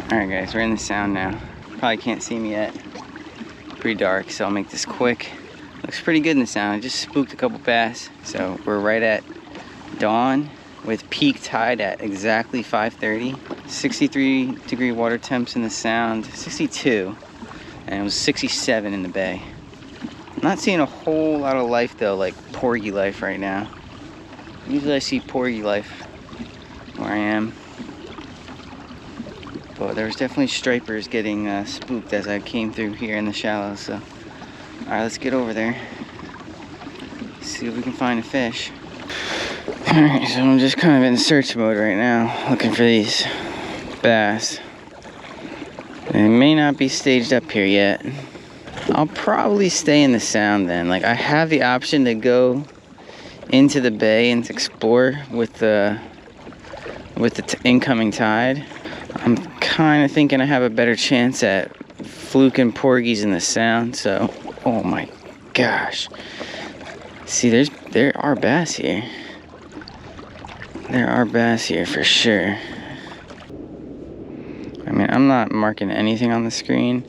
Alright guys, we're in the sound now. Probably can't see me yet. Pretty dark, so I'll make this quick. Looks pretty good in the sound. I just spooked a couple bass. So we're right at dawn with peak tide at exactly 5:30. 63-degree water temps in the sound, 62. And it was 67 in the bay. I'm not seeing a whole lot of life though, like porgy life right now. Usually I see porgy life where I am. But there was definitely stripers getting spooked as I came through here in the shallows. So, alright, let's get over there. See if we can find a fish. Alright, so I'm just kind of in search mode right now, looking for these bass. They may not be staged up here yet. I'll probably stay in the sound then. Like, I have the option to go into the bay and explore with the incoming tide. I'm kind of thinking I have a better chance at fluking porgies in the sound. So, oh my gosh! See, there are bass here. There are bass here for sure. I mean, I'm not marking anything on the screen,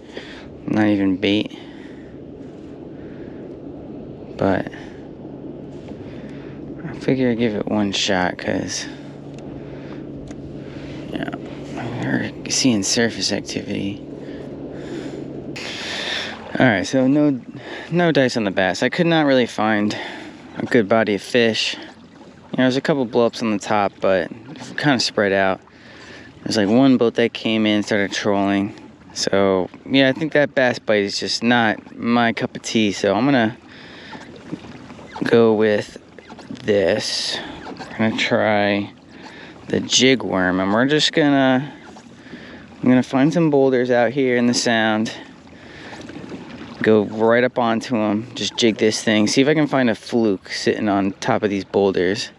not even bait. But I figure I'd give it one shot, because yeah, we're seeing surface activity. Alright, so no dice on the bass. I could not really find a good body of fish. You know, there's a couple blow-ups on the top, but kind of spread out. There's like one boat that came in, started trolling. So yeah, I think that bass bite is just not my cup of tea. So I'm gonna go with this. We're gonna try the jig worm, and I'm gonna find some boulders out here in the sound. Go right up onto them, just jig this thing, see if I can find a fluke sitting on top of these boulders.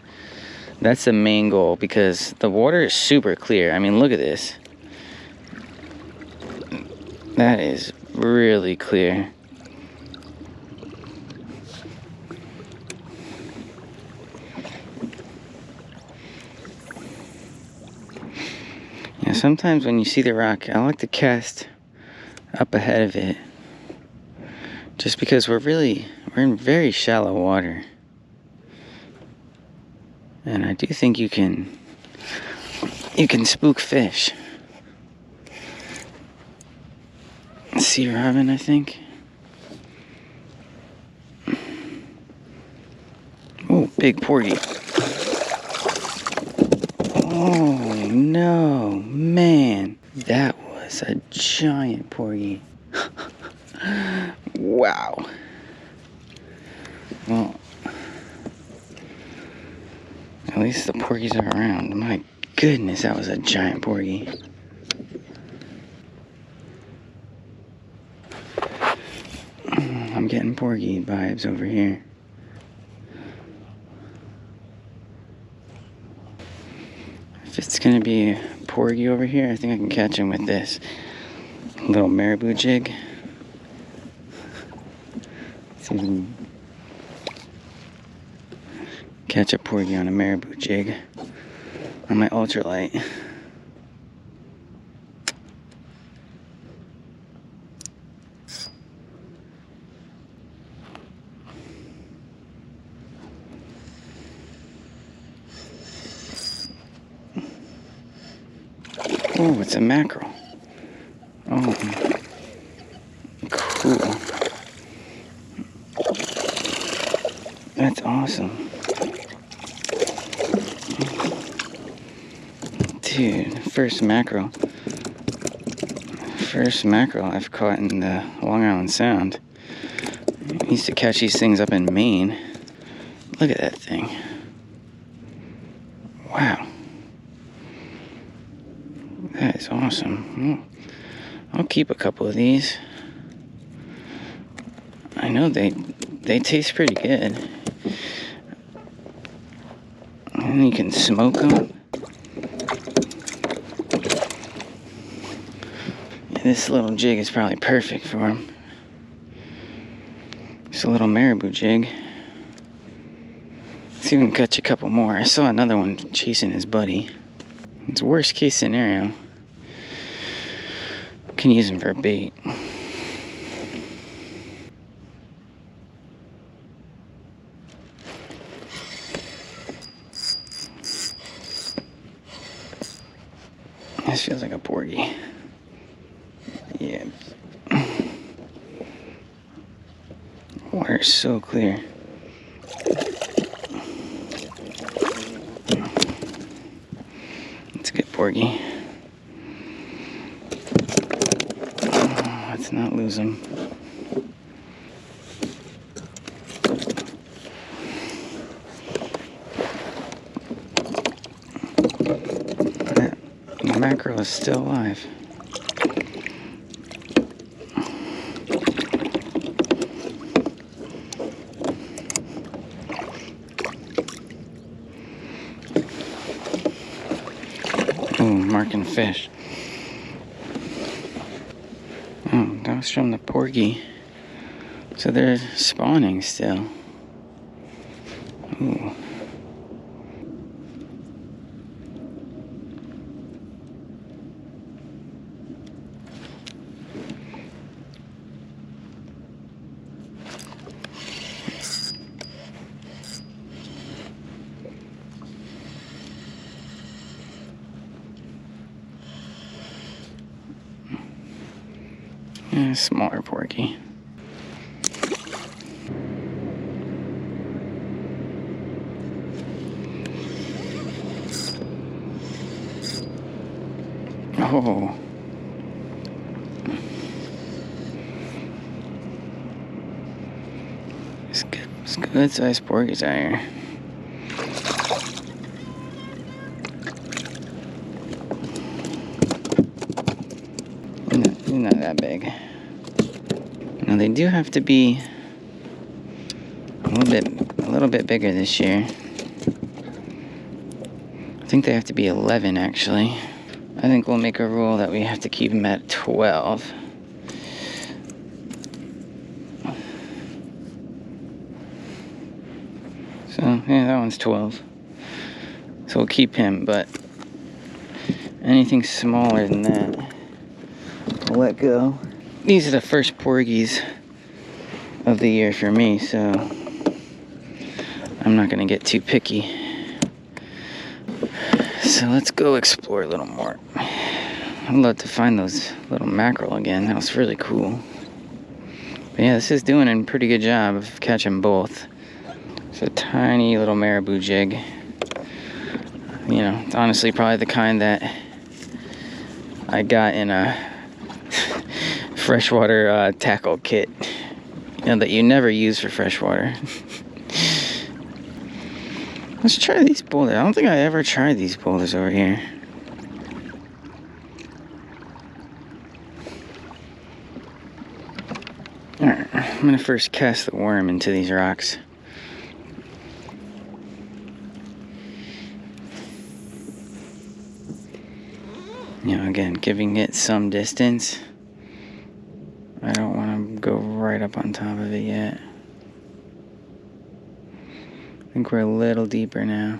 That's the main goal, because the water is super clear. I mean, look at this. That is really clear. Yeah, sometimes when you see the rock, I like to cast up ahead of it. Just because we're in very shallow water. And I do think you can spook fish. Sea robin, I think. Oh, big porgy. Oh no, man. That was a giant porgy. Wow. Well, at least the porgies are around. My goodness, that was a giant porgy. I'm getting porgy vibes over here. If it's gonna be a porgy over here, I think I can catch him with this little marabou jig. See if we can catch a porgy on a marabou jig on my ultralight. Oh, it's a mackerel. Oh, cool. That's awesome. Dude, first mackerel I've caught in the Long Island Sound. I used to catch these things up in Maine. Look at that thing. Wow. That is awesome. I'll keep a couple of these. I know they taste pretty good. And you can smoke them. Yeah, this little jig is probably perfect for them. Just a little marabou jig. Let's see if we can catch a couple more. I saw another one chasing his buddy. It's worst case scenario. Can use them for bait. This feels like a porgy. Yeah. Water's so clear. It's a good porgy. Let's not lose him. The mackerel is still alive. Ooh, marking fish. Oh, that was from the porgy. So they're spawning still. Ooh. Yeah, smaller porgy. Oh. It's good sized porgies out here. Not that big. Now they do have to be a little bit bigger this year. I think they have to be 11 actually. I think we'll make a rule that we have to keep them at 12. So yeah, that one's 12. So we'll keep him, but anything smaller than that, I'll let go. These are the first porgies of the year for me, so I'm not gonna get too picky. So let's go explore a little more. I'd love to find those little mackerel again. That was really cool. But yeah, this is doing a pretty good job of catching both. It's a tiny little marabou jig. You know, it's honestly probably the kind that I got in a freshwater tackle kit, you know, that you never use for freshwater. Let's try these boulders. I don't think I ever tried these boulders over here. Alright, I'm gonna first cast the worm into these rocks. You know, again, giving it some distance. I don't want to go right up on top of it yet. I think we're a little deeper now.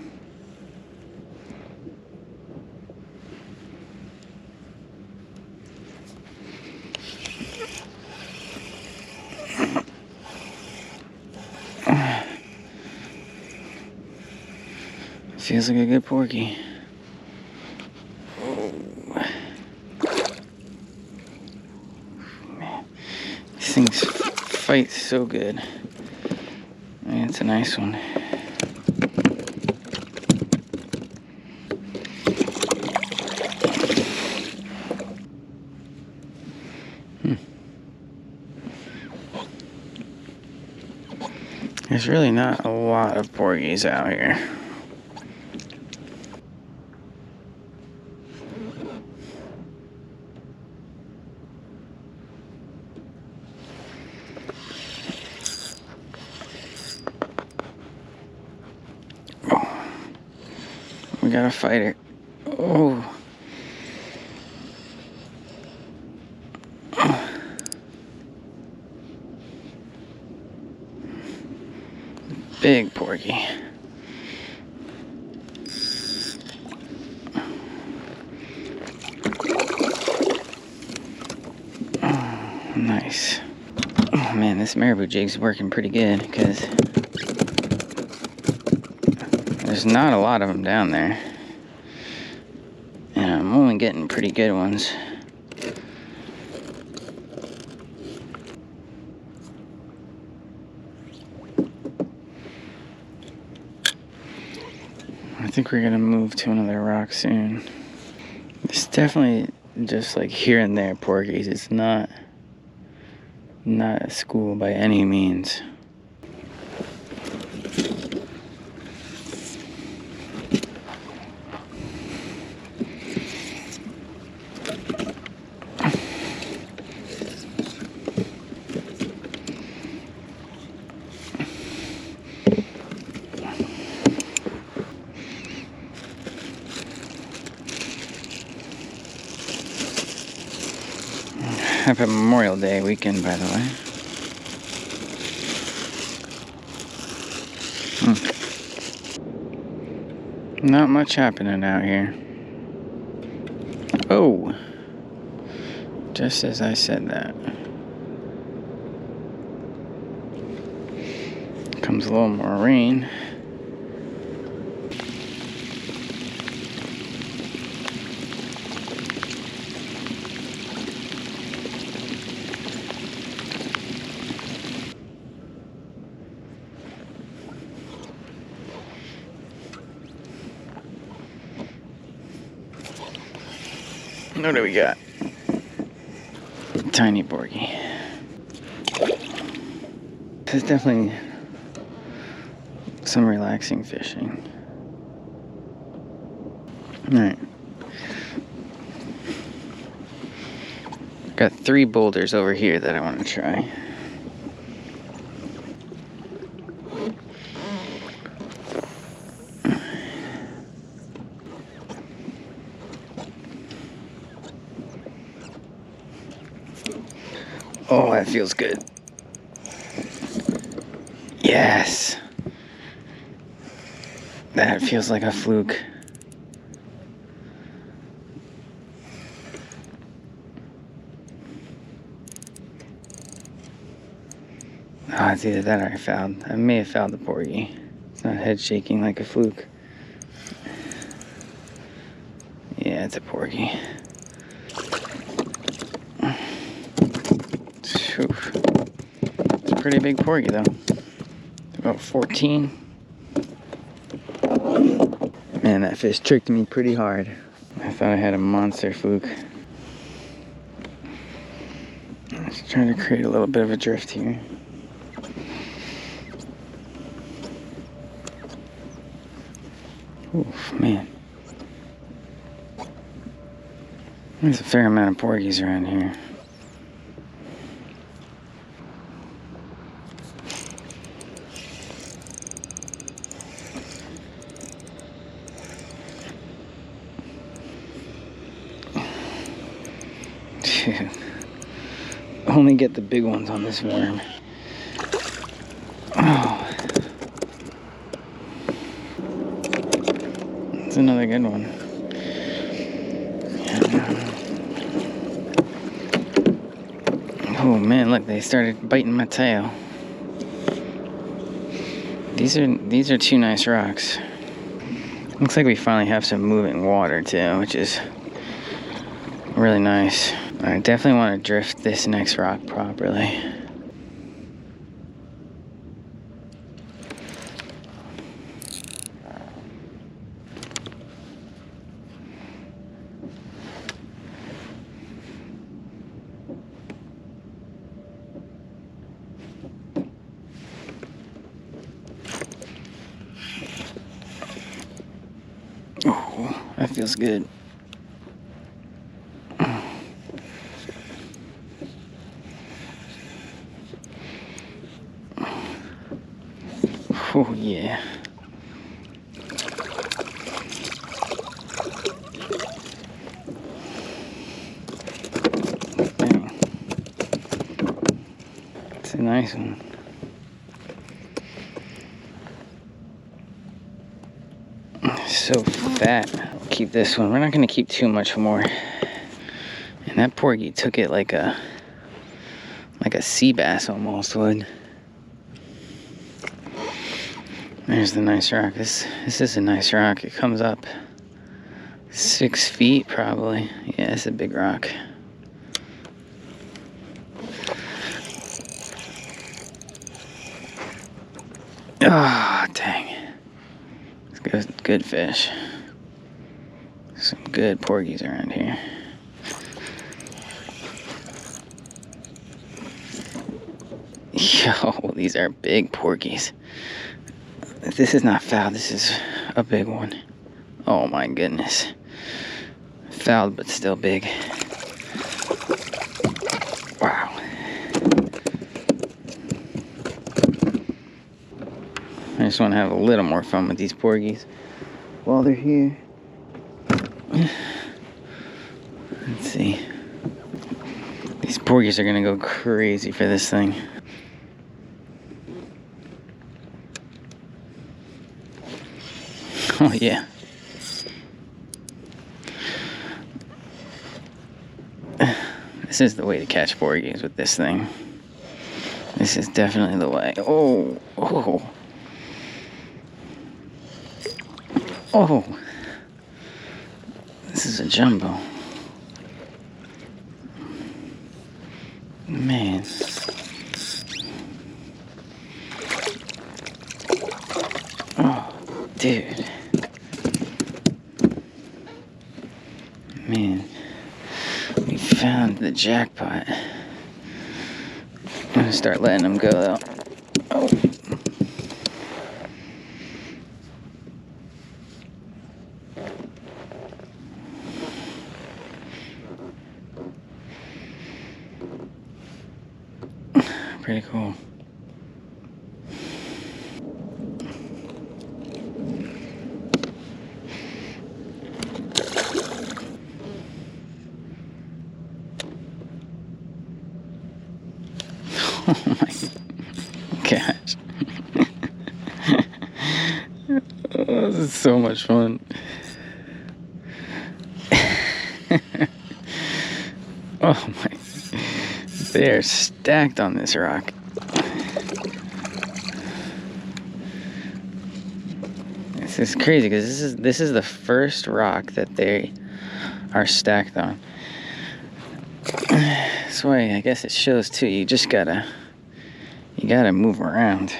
Feels like a good porgy. These things fight so good. Yeah, it's a nice one. There's really not a lot of porgies out here. We got a fighter. Oh. Big porgy. this marabou jig's working pretty good because there's not a lot of them down there. And I'm only getting pretty good ones. I think we're gonna move to another rock soon. It's definitely just like here and there porgies. It's not a school by any means. Happy Memorial Day weekend, by the way. Not much happening out here. Oh! Just as I said that. Comes a little more rain. What do we got? Tiny porgy. There's definitely some relaxing fishing. Alright. Got 3 boulders over here that I want to try. Oh, that feels good. Yes. That feels like a fluke. Oh, it's either that or I may have fouled the porgy. It's not head shaking like a fluke. Yeah, it's a porgy. It's a pretty big porgy though. It's about 14. Man, that fish tricked me pretty hard. I thought I had a monster fluke. I'm just trying to create a little bit of a drift here. Oof, man. There's a fair amount of porgies around here. Dude. Only get the big ones on this worm. Oh. That's another good one. Oh man, look, they started biting my tail. These are 2 nice rocks. Looks like we finally have some moving water too, which is really nice. I definitely want to drift this next rock properly. Oh, that feels good. Oh yeah. Dang. It's a nice one. So fat. I'll keep this one. We're not gonna keep too much more. And that porgy took it like a like a sea bass almost would. There's the nice rock. This is a nice rock. It comes up 6 feet probably. Yeah, it's a big rock. Oh, dang. It's good fish. Some good porgies around here. Yo, these are big porgies. This is not foul, this is a big one. Oh my goodness. Fouled but still big. Wow. I just want to have a little more fun with these porgies while they're here. Let's see. These porgies are gonna go crazy for this thing. Oh yeah. This is the way to catch porgies with this thing. This is definitely the way. Oh, oh. Oh. This is a jumbo. Man. Oh, dude. Man. We found the jackpot. I'm gonna start letting them go though. Oh. Pretty cool. Oh my gosh. Oh, this is so much fun. Oh my. They're stacked on this rock. This is crazy because this is the first rock that they are stacked on. That's why I guess it shows too. You gotta move around.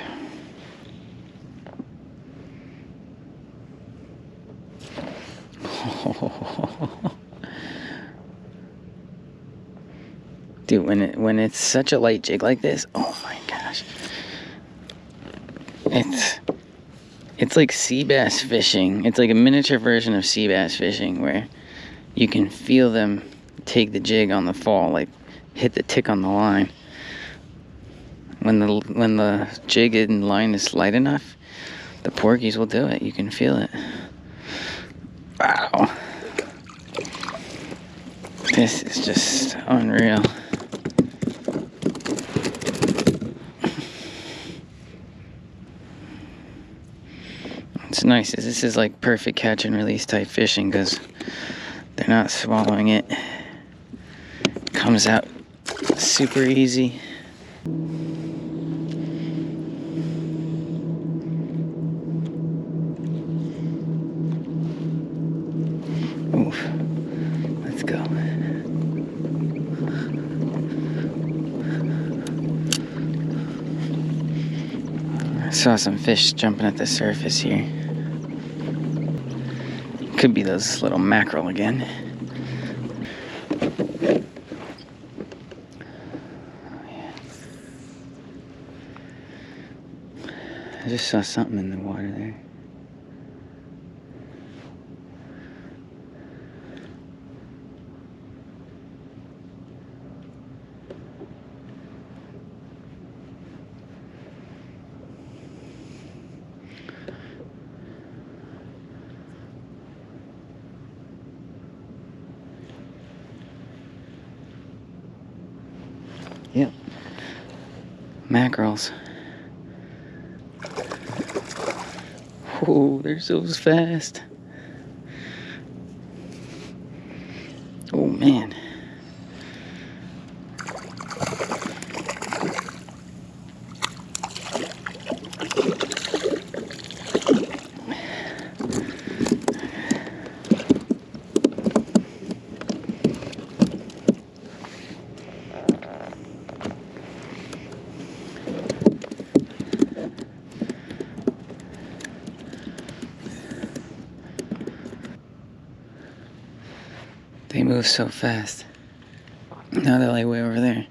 Dude, when it's such a light jig like this, oh my gosh. It's like sea bass fishing. It's like a miniature version of sea bass fishing where you can feel them take the jig on the fall, like hit the tick on the line. When the jig and line is light enough, the porgies will do it. You can feel it. Wow. This is just unreal. What's nice is this is like perfect catch and release type fishing because they're not swallowing it. Comes out super easy. Oof. Let's go. I saw some fish jumping at the surface here. Could be those little mackerel again. I just saw something in the water there. Yep. Mackerels. Oh, they're so fast. Oh man. They move so fast. Now they're like way over there.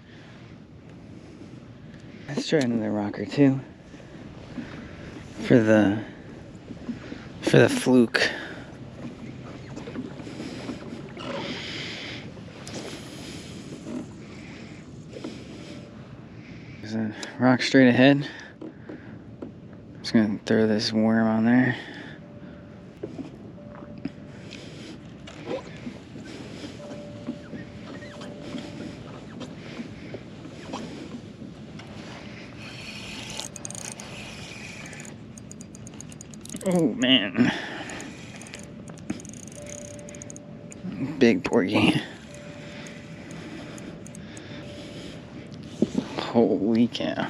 Let's try another rock or two for the fluke. There's a rock straight ahead. I'm just gonna throw this worm on there. Oh man. Big porgy. Holy cow.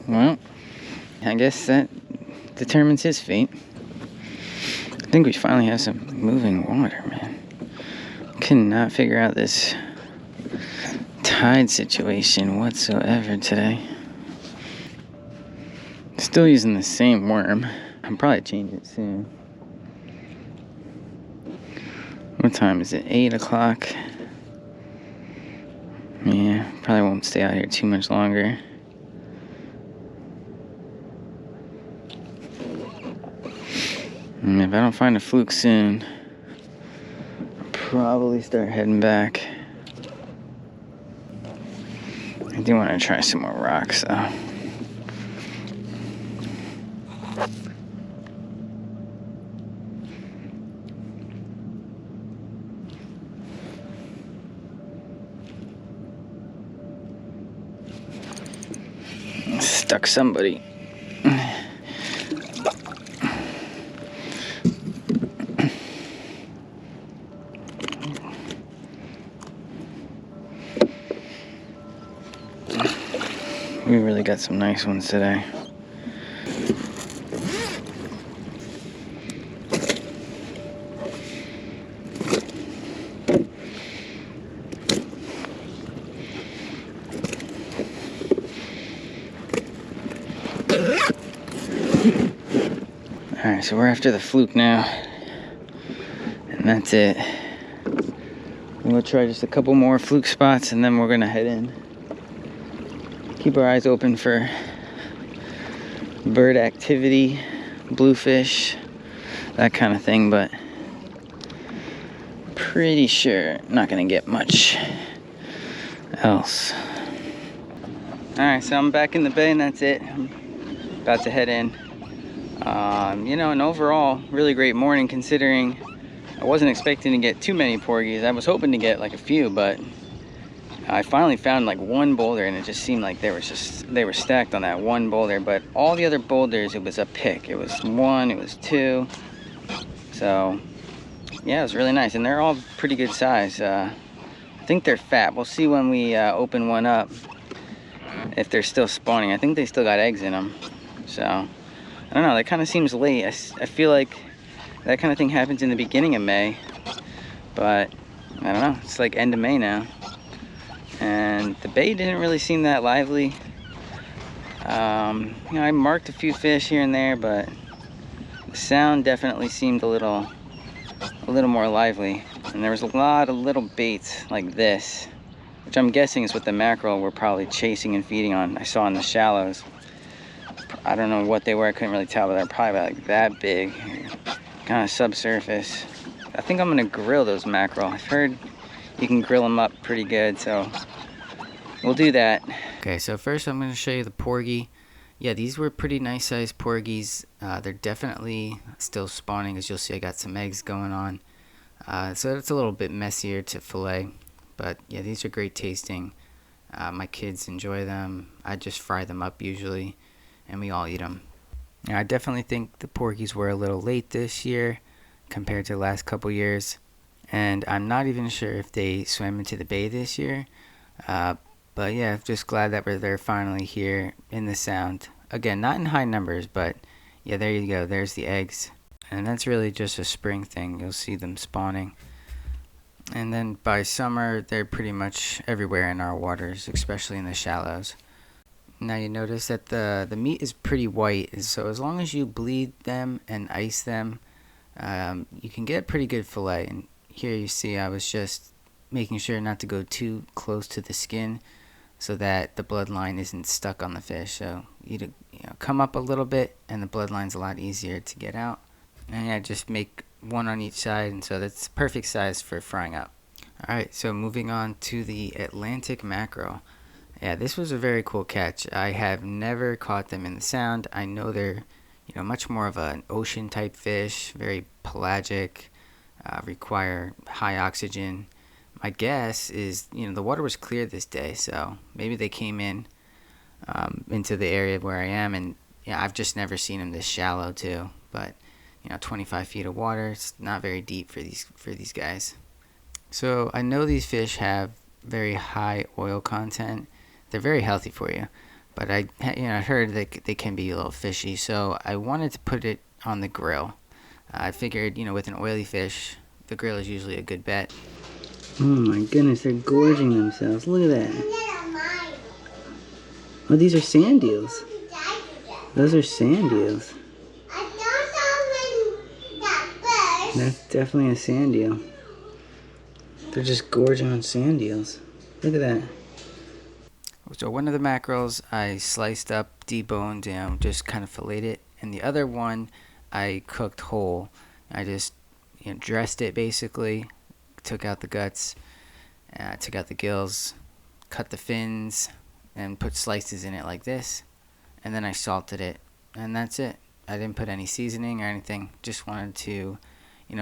Well, I guess that determines his fate. I think we finally have some moving water, man. Could not figure out this tide situation whatsoever today. Still using the same worm. I'll probably change it soon. What time is it? 8 o'clock. Yeah, probably won't stay out here too much longer. And if I don't find a fluke soon, I'll probably start heading back. I do want to try some more rocks though. Stuck somebody. We really got some nice ones today. Alright, so we're after the fluke now. And that's it. We'll try just a couple more fluke spots and then we're gonna head in. Keep our eyes open for bird activity, bluefish, that kind of thing, but pretty sure not gonna get much else. Alright, so I'm back in the bay and that's it. I'm about to head in. You know, an overall really great morning considering I wasn't expecting to get too many porgies. I was hoping to get like a few, but I finally found like one boulder and it just seemed like they were stacked on that one boulder, but all the other boulders it was a pick. It was one, it was two. So yeah, it was really nice and they're all pretty good size. I think they're fat. We'll see when we open one up if they're still spawning. I think they still got eggs in them. So I don't know, that kind of seems late. I feel like that kind of thing happens in the beginning of May, but I don't know, it's like end of May now. And the bay didn't really seem that lively. You know, I marked a few fish here and there, but the sound definitely seemed a little more lively. And there was a lot of little baits like this, which I'm guessing is what the mackerel were probably chasing and feeding on. I saw in the shallows. I don't know what they were, I couldn't really tell, but they're probably like that big, kind of subsurface. I think I'm gonna grill those mackerel. I've heard you can grill them up pretty good, so we'll do that. Okay, so first I'm gonna show you the porgy. Yeah, these were pretty nice sized porgies. They're definitely still spawning. As you'll see, I got some eggs going on. So it's a little bit messier to fillet, but yeah, these are great tasting. My kids enjoy them. I just fry them up usually, and we all eat them. Now, I definitely think the porgies were a little late this year compared to the last couple years, and I'm not even sure if they swam into the bay this year. But yeah, just glad that they're finally here in the sound. Again, not in high numbers, but yeah, there you go. There's the eggs. And that's really just a spring thing. You'll see them spawning. And then by summer, they're pretty much everywhere in our waters, especially in the shallows. Now you notice that the meat is pretty white, so as long as you bleed them and ice them, you can get a pretty good fillet. And here you see I was just making sure not to go too close to the skin so that the bloodline isn't stuck on the fish. So you come up a little bit and the bloodline's a lot easier to get out. And yeah, just make one on each side, and so that's perfect size for frying up. Alright, so moving on to the Atlantic mackerel. Yeah, this was a very cool catch. I have never caught them in the Sound. I know they're much more of an ocean type fish, very pelagic, require high oxygen. My guess is the water was clear this day, so maybe they came in into the area where I am, and yeah, I've just never seen them this shallow too. But 25 feet of water, it's not very deep for these guys. So I know these fish have very high oil content. They're very healthy for you, but I heard that they can be a little fishy, so I wanted to put it on the grill. I figured with an oily fish, the grill is usually a good bet. Oh my goodness, they're gorging themselves. Look at that. Oh, these are sand eels. Those are sand eels. That's definitely a sand eel. They're just gorging on sand eels. Look at that. So one of the mackerels I sliced up, deboned, just kind of filleted it. And the other one I cooked whole. I just dressed it basically, took out the guts, took out the gills, cut the fins, and put slices in it like this. And then I salted it. And that's it. I didn't put any seasoning or anything. Just wanted to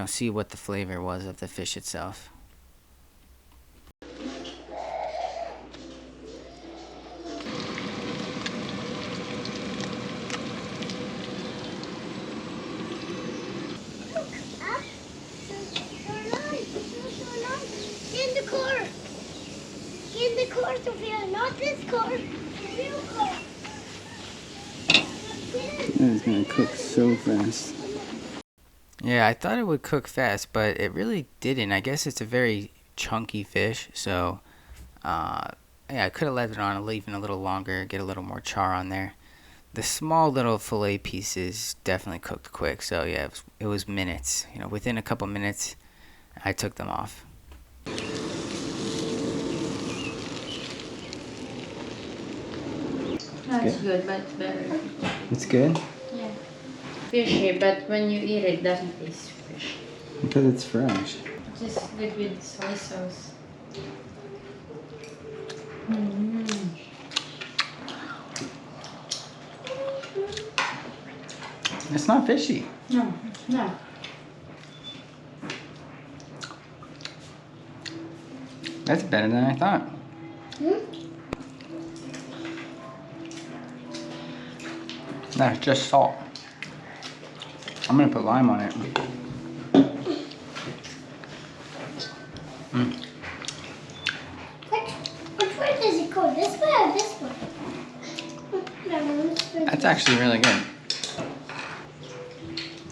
see what the flavor was of the fish itself. In the car! In the car, Sophia, not this car! Real car! That is gonna cook so fast. Yeah, I thought it would cook fast, but it really didn't. I guess it's a very chunky fish, so yeah, I could have left it on even a little longer, get a little more char on there. The small little fillet pieces definitely cooked quick, so yeah, it was minutes. Within a couple minutes, I took them off. That's good, but it's better. It's good? Yeah. Fishy, but when you eat it, doesn't taste fish. Because it's fresh. Just good with soy sauce. It's not fishy. No, it's not. That's better than I thought. That's just salt. I'm gonna put lime on it. Which way does it go? This way or this way? That's actually really good.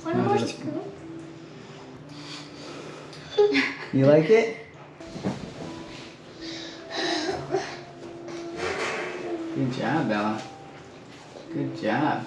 One more scoop. You like it? Good job, Bella. Good job.